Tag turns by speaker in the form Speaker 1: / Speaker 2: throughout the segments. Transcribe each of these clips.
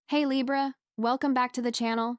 Speaker 1: Hey Libra, welcome back to the channel.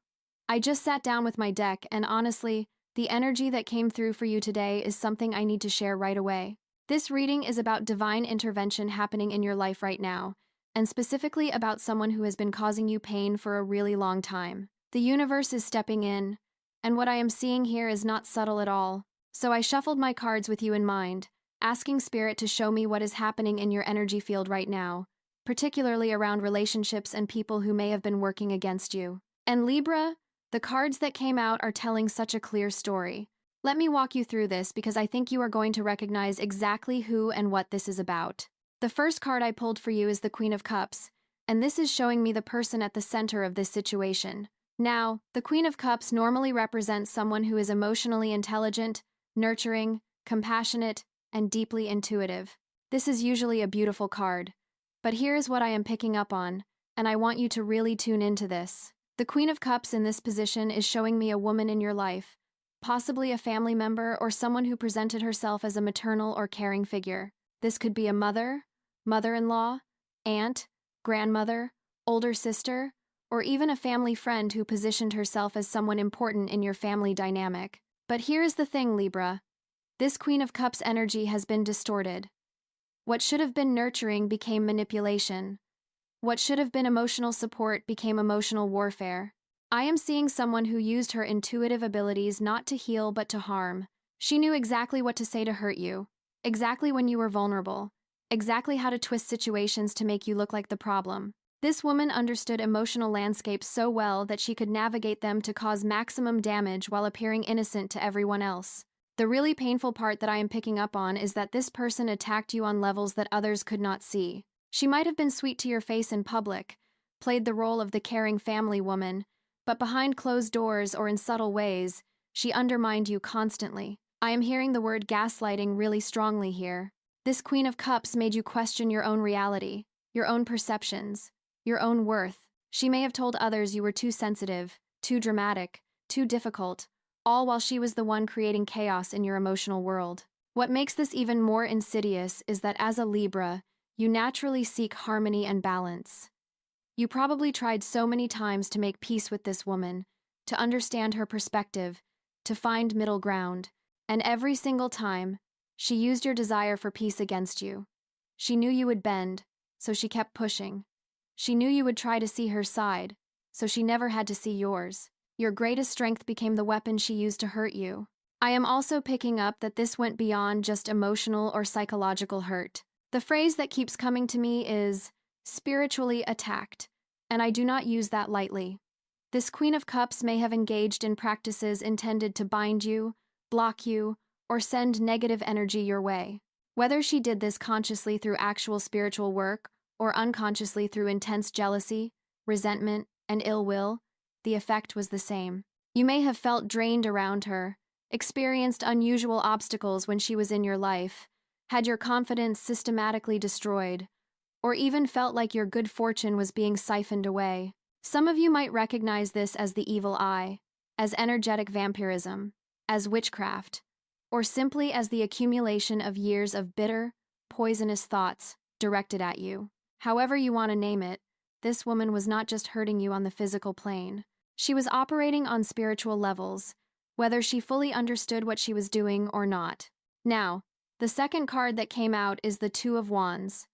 Speaker 1: I just sat down with my deck and honestly, the energy that came through for you today is something I need to share right away. This reading is about divine intervention happening in your life right now, and specifically about someone who has been causing you pain for a really long time. The universe is stepping in, and what I am seeing here is not subtle at all. So I shuffled my cards with you in mind, asking Spirit to show me what is happening in your energy field right now, particularly around relationships and people who may have been working against you. And Libra, the cards that came out are telling such a clear story. Let me walk you through this because I think you are going to recognize exactly who and what this is about. The first card I pulled for you is the Queen of Cups, and this is showing me the person at the center of this situation. Now, the Queen of Cups normally represents someone who is emotionally intelligent, nurturing, compassionate, and deeply intuitive. This is usually a beautiful card. But here is what I am picking up on, and I want you to really tune into this. The Queen of Cups in this position is showing me a woman in your life, possibly a family member or someone who presented herself as a maternal or caring figure. This could be a mother, mother-in-law, aunt, grandmother, older sister, or even a family friend who positioned herself as someone important in your family dynamic. But here is the thing, Libra. This Queen of Cups energy has been distorted. What should have been nurturing became manipulation. What should have been emotional support became emotional warfare. I am seeing someone who used her intuitive abilities not to heal but to harm. She knew exactly what to say to hurt you, exactly when you were vulnerable, exactly how to twist situations to make you look like the problem. This woman understood emotional landscapes so well that she could navigate them to cause maximum damage while appearing innocent to everyone else. The really painful part that I am picking up on is that this person attacked you on levels that others could not see. She might have been sweet to your face in public, played the role of the caring family woman, but behind closed doors or in subtle ways, she undermined you constantly. I am hearing the word gaslighting really strongly here. This Queen of Cups made you question your own reality, your own perceptions, your own worth. She may have told others you were too sensitive, too dramatic, too difficult, all while she was the one creating chaos in your emotional world. What makes this even more insidious is that as a Libra, you naturally seek harmony and balance. You probably tried so many times to make peace with this woman, to understand her perspective, to find middle ground, and every single time, she used your desire for peace against you. She knew you would bend, so she kept pushing. She knew you would try to see her side, so she never had to see yours. Your greatest strength became the weapon she used to hurt you. I am also picking up that this went beyond just emotional or psychological hurt. The phrase that keeps coming to me is spiritually attacked, and I do not use that lightly. This Queen of Cups may have engaged in practices intended to bind you, block you, or send negative energy your way. Whether she did this consciously through actual spiritual work or unconsciously through intense jealousy, resentment, and ill will, the effect was the same. You may have felt drained around her, experienced unusual obstacles when she was in your life, had your confidence systematically destroyed, or even felt like your good fortune was being siphoned away. Some of you might recognize this as the evil eye, as energetic vampirism, as witchcraft, or simply as the accumulation of years of bitter, poisonous thoughts directed at you. However you want to name it, this woman was not just hurting you on the physical plane. She was operating on spiritual levels, whether she fully understood what she was doing or not. Now, the second card that came out is the Two of Wands,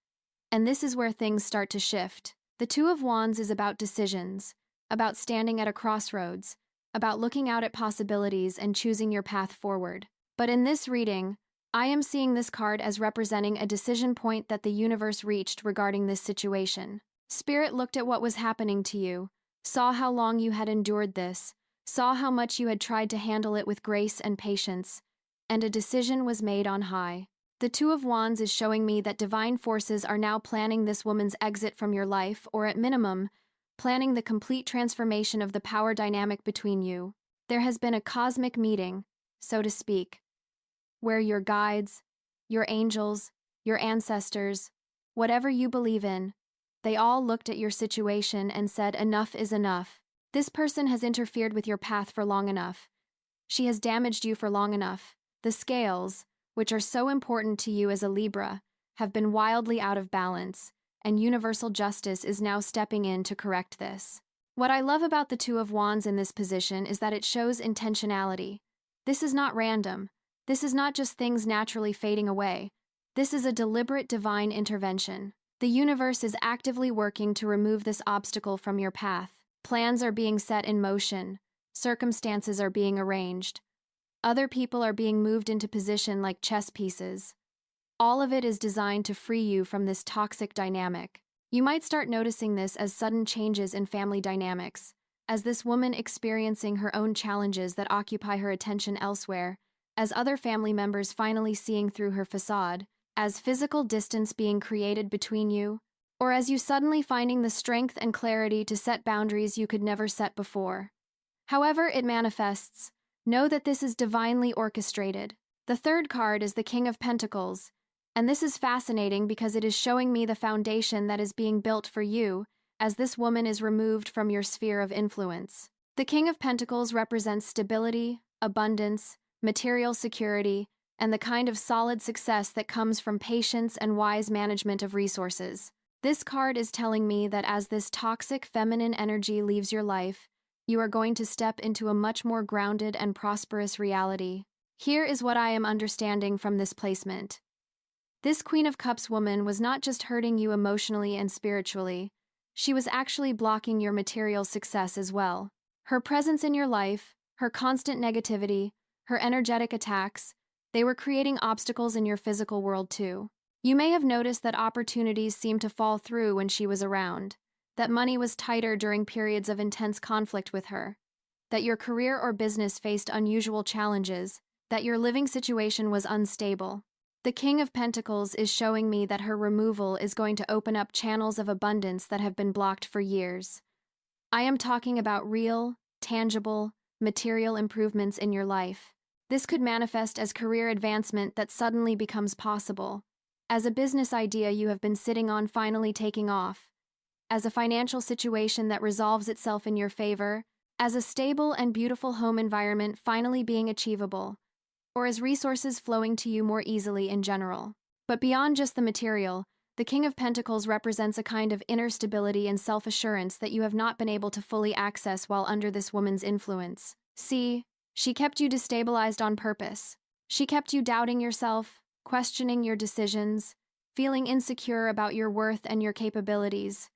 Speaker 1: and this is where things start to shift. The Two of Wands is about decisions, about standing at a crossroads, about looking out at possibilities and choosing your path forward. But in this reading, I am seeing this card as representing a decision point that the universe reached regarding this situation. Spirit looked at what was happening to you, saw how long you had endured this, saw how much you had tried to handle it with grace and patience, and a decision was made on high. The Two of Wands is showing me that divine forces are now planning this woman's exit from your life, or at minimum, planning the complete transformation of the power dynamic between you. There has been a cosmic meeting, so to speak, where your guides, your angels, your ancestors, whatever you believe in, they all looked at your situation and said enough is enough. This person has interfered with your path for long enough. She has damaged you for long enough. The scales, which are so important to you as a Libra, have been wildly out of balance, and universal justice is now stepping in to correct this. What I love about the Two of Wands in this position is that it shows intentionality. This is not random. This is not just things naturally fading away. This is a deliberate divine intervention. The universe is actively working to remove this obstacle from your path. Plans are being set in motion. Circumstances are being arranged. Other people are being moved into position like chess pieces. All of it is designed to free you from this toxic dynamic. You might start noticing this as sudden changes in family dynamics, as this woman experiencing her own challenges that occupy her attention elsewhere, as other family members finally seeing through her facade, as physical distance being created between you, or as you suddenly finding the strength and clarity to set boundaries you could never set before. However it manifests, know that this is divinely orchestrated. The third card is the King of Pentacles, and this is fascinating because it is showing me the foundation that is being built for you as this woman is removed from your sphere of influence. The King of Pentacles represents stability, abundance, material security, and the kind of solid success that comes from patience and wise management of resources. This card is telling me that as this toxic feminine energy leaves your life, you are going to step into a much more grounded and prosperous reality. Here is what I am understanding from this placement. This Queen of Cups woman was not just hurting you emotionally and spiritually, she was actually blocking your material success as well. Her presence in your life, her constant negativity, her energetic attacks, they were creating obstacles in your physical world too. You may have noticed that opportunities seemed to fall through when she was around, that money was tighter during periods of intense conflict with her, that your career or business faced unusual challenges, that your living situation was unstable. The King of Pentacles is showing me that her removal is going to open up channels of abundance that have been blocked for years. I am talking about real, tangible, material improvements in your life. This could manifest as career advancement that suddenly becomes possible, as a business idea you have been sitting on finally taking off, as a financial situation that resolves itself in your favor, as a stable and beautiful home environment finally being achievable, or as resources flowing to you more easily in general. But beyond just the material, the King of Pentacles represents a kind of inner stability and self-assurance that you have not been able to fully access while under this woman's influence. See, she kept you destabilized on purpose. She kept you doubting yourself, questioning your decisions, feeling insecure about your worth and your capabilities.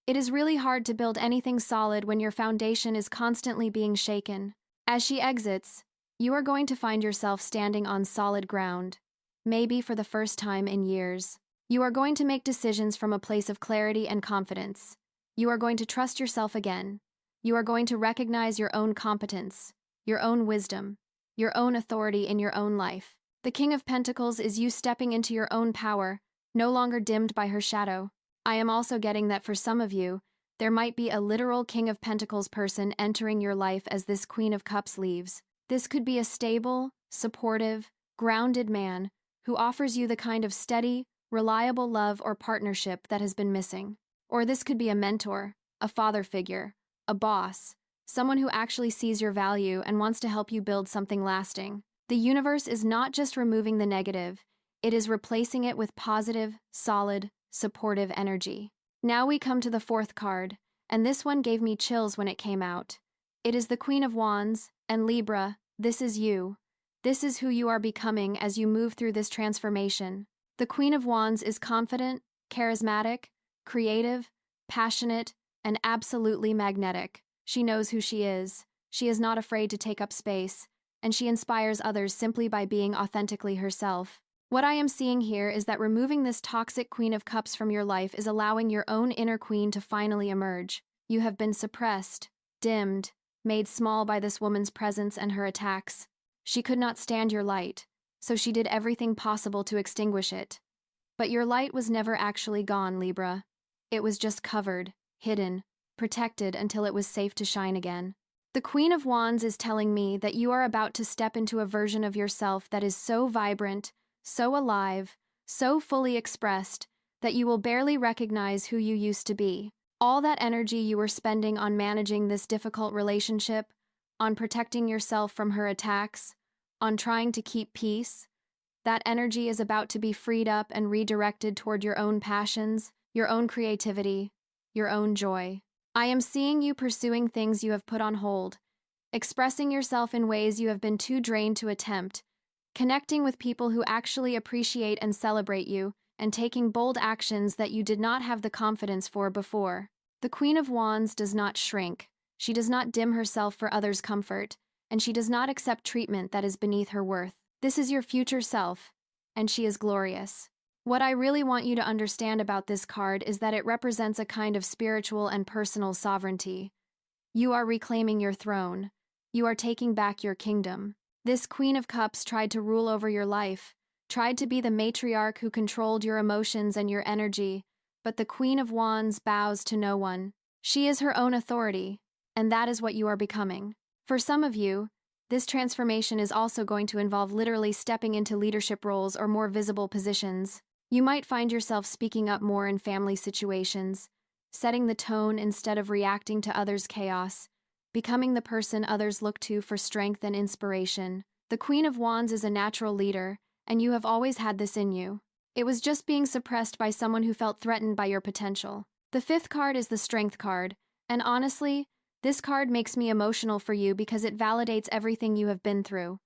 Speaker 1: It is really hard to build anything solid when your foundation is constantly being shaken. As she exits, you are going to find yourself standing on solid ground, maybe for the first time in years. You are going to make decisions from a place of clarity and confidence. You are going to trust yourself again. You are going to recognize your own competence, your own wisdom, your own authority in your own life. The King of Pentacles is you stepping into your own power, no longer dimmed by her shadow. I am also getting that for some of you, there might be a literal King of Pentacles person entering your life as this Queen of Cups leaves. This could be a stable, supportive, grounded man who offers you the kind of steady, reliable love or partnership that has been missing. Or this could be a mentor, a father figure, a boss, someone who actually sees your value and wants to help you build something lasting. The universe is not just removing the negative, it is replacing it with positive, solid, supportive energy. Now we come to the fourth card, and this one gave me chills when it came out. It is the Queen of Wands, and Libra, this is you. This is who you are becoming as you move through this transformation. The Queen of Wands is confident, charismatic, creative, passionate, and absolutely magnetic. She knows who she is. She is not afraid to take up space, and she inspires others simply by being authentically herself. What I am seeing here is that removing this toxic Queen of Cups from your life is allowing your own inner queen to finally emerge. You have been suppressed, dimmed, made small by this woman's presence and her attacks. She could not stand your light, so she did everything possible to extinguish it. But your light was never actually gone, Libra. It was just covered, hidden, protected until it was safe to shine again. The Queen of Wands is telling me that you are about to step into a version of yourself that is so vibrant, so alive, so fully expressed, that you will barely recognize who you used to be. All that energy you were spending on managing this difficult relationship, on protecting yourself from her attacks, on trying to keep peace, that energy is about to be freed up and redirected toward your own passions, your own creativity, your own joy. I am seeing you pursuing things you have put on hold, expressing yourself in ways you have been too drained to attempt, connecting with people who actually appreciate and celebrate you, and taking bold actions that you did not have the confidence for before. The Queen of Wands does not shrink. She does not dim herself for others' comfort, and she does not accept treatment that is beneath her worth. This is your future self, and she is glorious. What I really want you to understand about this card is that it represents a kind of spiritual and personal sovereignty. You are reclaiming your throne. You are taking back your kingdom. This Queen of Cups tried to rule over your life, tried to be the matriarch who controlled your emotions and your energy, but the Queen of Wands bows to no one. She is her own authority, and that is what you are becoming. For some of you, this transformation is also going to involve literally stepping into leadership roles or more visible positions. You might find yourself speaking up more in family situations, setting the tone instead of reacting to others' chaos, becoming the person others look to for strength and inspiration. The Queen of Wands is a natural leader, and you have always had this in you. It was just being suppressed by someone who felt threatened by your potential. The fifth card is the Strength card, and honestly, this card makes me emotional for you because it validates everything you have been through.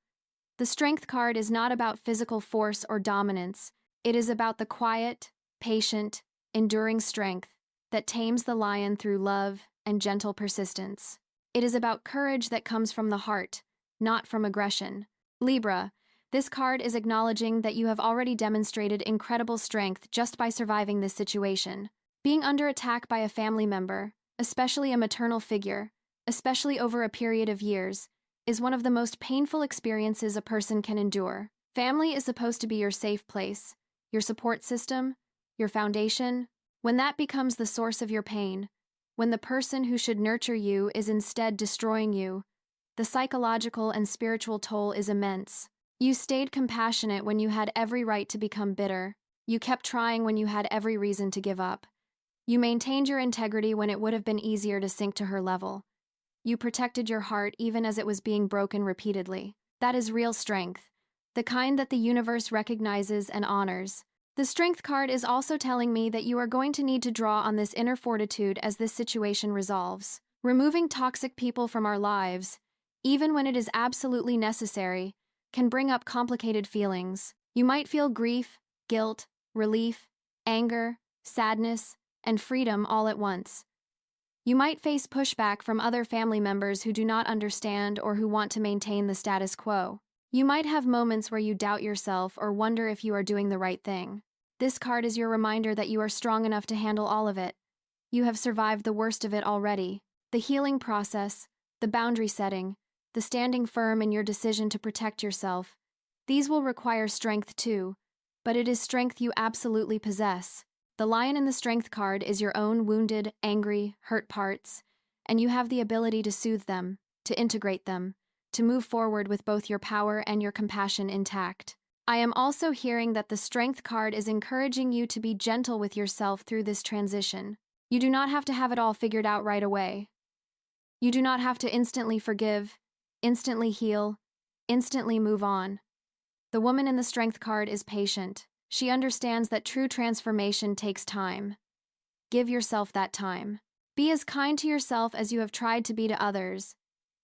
Speaker 1: The Strength card is not about physical force or dominance. It is about the quiet, patient, enduring strength that tames the lion through love and gentle persistence. It is about courage that comes from the heart, not from aggression. Libra, this card is acknowledging that you have already demonstrated incredible strength just by surviving this situation. Being under attack by a family member, especially a maternal figure, especially over a period of years, is one of the most painful experiences a person can endure. Family is supposed to be your safe place, your support system, your foundation. When that becomes the source of your pain, when the person who should nurture you is instead destroying you, the psychological and spiritual toll is immense. You stayed compassionate when you had every right to become bitter. You kept trying when you had every reason to give up. You maintained your integrity when it would have been easier to sink to her level. You protected your heart even as it was being broken repeatedly. That is real strength, the kind that the universe recognizes and honors. The Strength card is also telling me that you are going to need to draw on this inner fortitude as this situation resolves. Removing toxic people from our lives, even when it is absolutely necessary, can bring up complicated feelings. You might feel grief, guilt, relief, anger, sadness, and freedom all at once. You might face pushback from other family members who do not understand or who want to maintain the status quo. You might have moments where you doubt yourself or wonder if you are doing the right thing. This card is your reminder that you are strong enough to handle all of it. You have survived the worst of it already. The healing process, the boundary setting, the standing firm in your decision to protect yourself, these will require strength too, but it is strength you absolutely possess. The Lion in the Strength card is your own wounded, angry, hurt parts, and you have the ability to soothe them, to integrate them, to move forward with both your power and your compassion intact. I am also hearing that the Strength card is encouraging you to be gentle with yourself through this transition. You do not have to have it all figured out right away. You do not have to instantly forgive, instantly heal, instantly move on. The woman in the Strength card is patient. She understands that true transformation takes time. Give yourself that time. Be as kind to yourself as you have tried to be to others,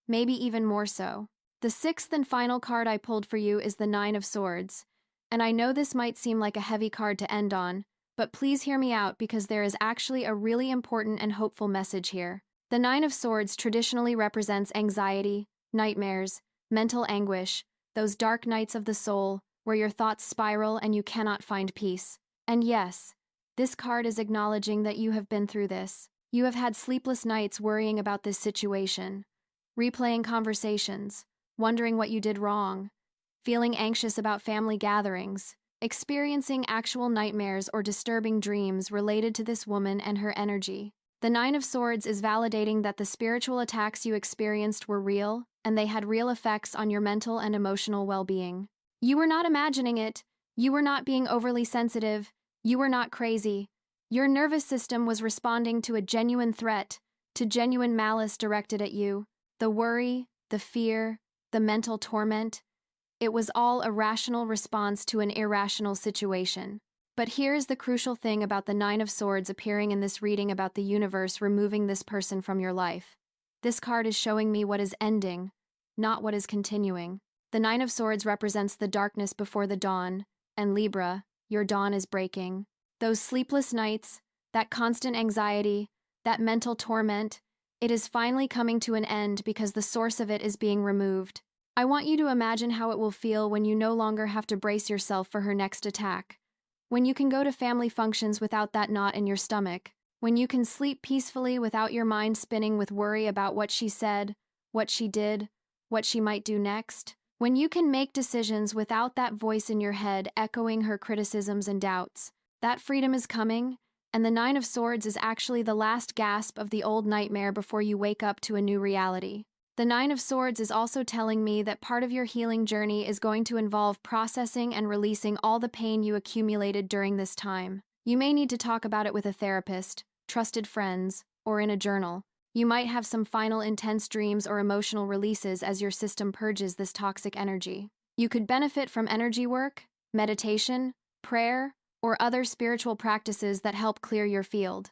Speaker 1: maybe even more so. The sixth and final card I pulled for you is the Nine of Swords, and I know this might seem like a heavy card to end on, but please hear me out because there is actually a really important and hopeful message here. The Nine of Swords traditionally represents anxiety, nightmares, mental anguish, those dark nights of the soul where your thoughts spiral and you cannot find peace. And yes, this card is acknowledging that you have been through this. You have had sleepless nights worrying about this situation, replaying conversations, wondering what you did wrong, feeling anxious about family gatherings, experiencing actual nightmares or disturbing dreams related to this woman and her energy. The Nine of Swords is validating that the spiritual attacks you experienced were real, and they had real effects on your mental and emotional well-being. You were not imagining it. You were not being overly sensitive. You were not crazy. Your nervous system was responding to a genuine threat, to genuine malice directed at you. The worry, the fear, the mental torment, it was all a rational response to an irrational situation. But here's the crucial thing about the Nine of Swords appearing in this reading about the universe removing this person from your life. This card is showing me what is ending, not what is continuing. The Nine of Swords represents the darkness before the dawn, and Libra, your dawn is breaking. Those sleepless nights, that constant anxiety, that mental torment, it is finally coming to an end because the source of it is being removed. I want you to imagine how it will feel when you no longer have to brace yourself for her next attack. When you can go to family functions without that knot in your stomach. When you can sleep peacefully without your mind spinning with worry about what she said, what she did, what she might do next. When you can make decisions without that voice in your head echoing her criticisms and doubts. That freedom is coming, and the Nine of Swords is actually the last gasp of the old nightmare before you wake up to a new reality. The Nine of Swords is also telling me that part of your healing journey is going to involve processing and releasing all the pain you accumulated during this time. You may need to talk about it with a therapist, trusted friends, or in a journal. You might have some final intense dreams or emotional releases as your system purges this toxic energy. You could benefit from energy work, meditation, prayer, or other spiritual practices that help clear your field.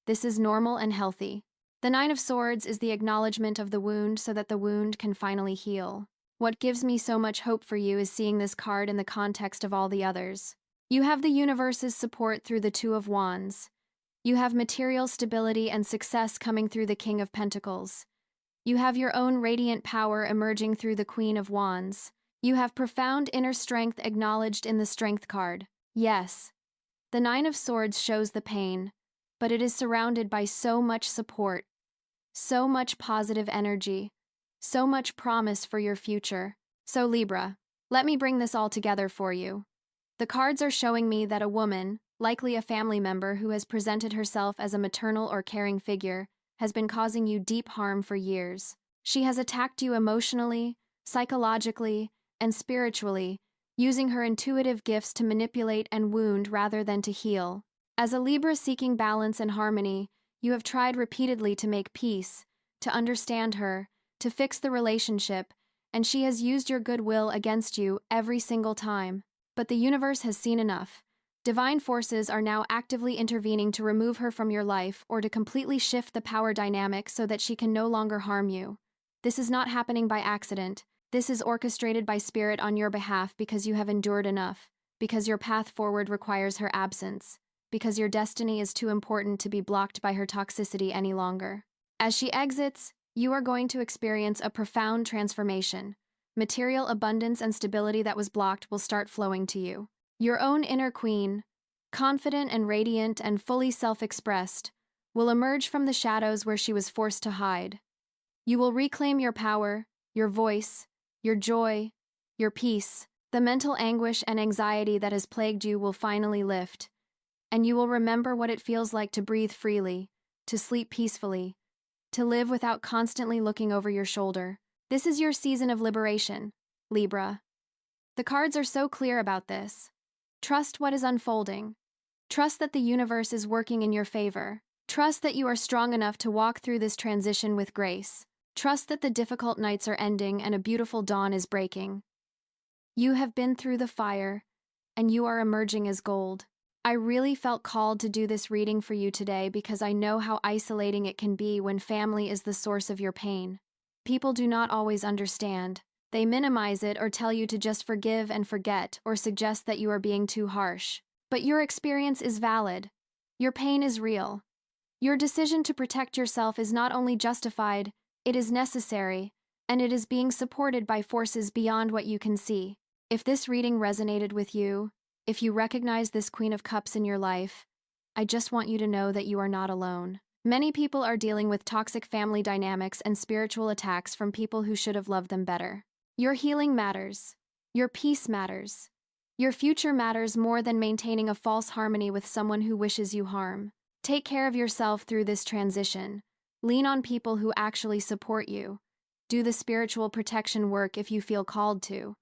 Speaker 1: This is normal and healthy. The Nine of Swords is the acknowledgement of the wound so that the wound can finally heal. What gives me so much hope for you is seeing this card in the context of all the others. You have the universe's support through the Two of Wands. You have material stability and success coming through the King of Pentacles. You have your own radiant power emerging through the Queen of Wands. You have profound inner strength acknowledged in the Strength card. Yes, the Nine of Swords shows the pain, but it is surrounded by so much support, so much positive energy, so much promise for your future. So Libra, let me bring this all together for you. The cards are showing me that a woman, likely a family member who has presented herself as a maternal or caring figure, has been causing you deep harm for years. She has attacked you emotionally, psychologically, and spiritually, using her intuitive gifts to manipulate and wound rather than to heal. As a Libra seeking balance and harmony, you have tried repeatedly to make peace, to understand her, to fix the relationship, and she has used your goodwill against you every single time. But the universe has seen enough. Divine forces are now actively intervening to remove her from your life or to completely shift the power dynamic so that she can no longer harm you. This is not happening by accident. This is orchestrated by Spirit on your behalf because you have endured enough, because your path forward requires her absence, because your destiny is too important to be blocked by her toxicity any longer. As she exits, you are going to experience a profound transformation. Material abundance and stability that was blocked will start flowing to you. Your own inner queen, confident and radiant and fully self-expressed, will emerge from the shadows where she was forced to hide. You will reclaim your power, your voice, your joy, your peace. The mental anguish and anxiety that has plagued you will finally lift, and you will remember what it feels like to breathe freely, to sleep peacefully, to live without constantly looking over your shoulder. This is your season of liberation, Libra. The cards are so clear about this. Trust what is unfolding. Trust that the universe is working in your favor. Trust that you are strong enough to walk through this transition with grace. Trust that the difficult nights are ending and a beautiful dawn is breaking. You have been through the fire, and you are emerging as gold. I really felt called to do this reading for you today because I know how isolating it can be when family is the source of your pain. People do not always understand. They minimize it or tell you to just forgive and forget or suggest that you are being too harsh. But your experience is valid. Your pain is real. Your decision to protect yourself is not only justified, it is necessary, and it is being supported by forces beyond what you can see. If this reading resonated with you, if you recognize this Queen of Cups in your life, I just want you to know that you are not alone. Many people are dealing with toxic family dynamics and spiritual attacks from people who should have loved them better. Your healing matters. Your peace matters. Your future matters more than maintaining a false harmony with someone who wishes you harm. Take care of yourself through this transition. Lean on people who actually support you. Do the spiritual protection work if you feel called to.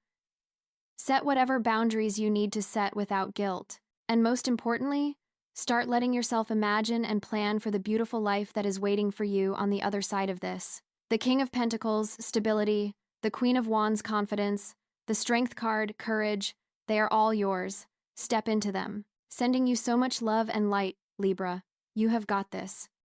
Speaker 1: Set whatever boundaries you need to set without guilt. And most importantly, start letting yourself imagine and plan for the beautiful life that is waiting for you on the other side of this. The King of Pentacles, stability, the Queen of Wands, confidence, the Strength card, courage, they are all yours. Step into them. Sending you so much love and light, Libra. You have got this.